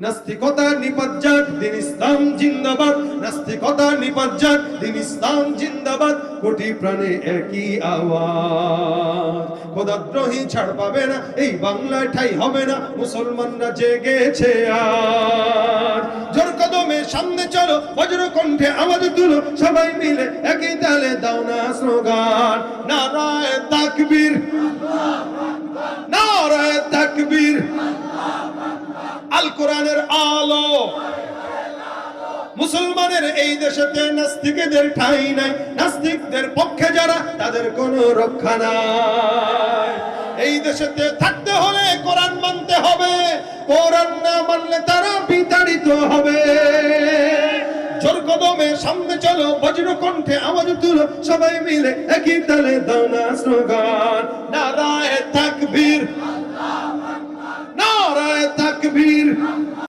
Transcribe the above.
নাস্তিকতা নিপাত দিন ইসলাম জিন্দাবাদ, নাস্তিকতা নিপাত দিন ইসলাম জিন্দাবাদ, কোটি প্রাণে একই আওয়াজ। খোদাদ্রোহী ছাড় পাবে না, এই বাংলায় ঠাই হবে না, মুসলমানরা জেগেছে আজ। জোর কদমে সামনে চলো, বজ্র কণ্ঠে আওয়াজ তুলো, সবাই মিলে একই তালে দাও না স্লোগান, নারায়ে তাকবীর, নারায়ে তাকবীর। আল কোরআনের আলো, মুসলমানের এই দেশেতে নাস্তিকদের ঠাঁই নাই, নাস্তিকদের পক্ষে যারা তাদের কোনো রক্ষা নাই। এই দেশেতে থাকতে হলে কোরআন মানতে হবে, কোরআন না মানলে তারা বিতাড়িত হবে। জোর কদমে সামনে চলো, বজ্র কণ্ঠে আওয়াজ তুলো, সবাই মিলে একই তালে দাও না স্লোগান, নারায়ে তাকবীর, নারায়ে তাকবীর।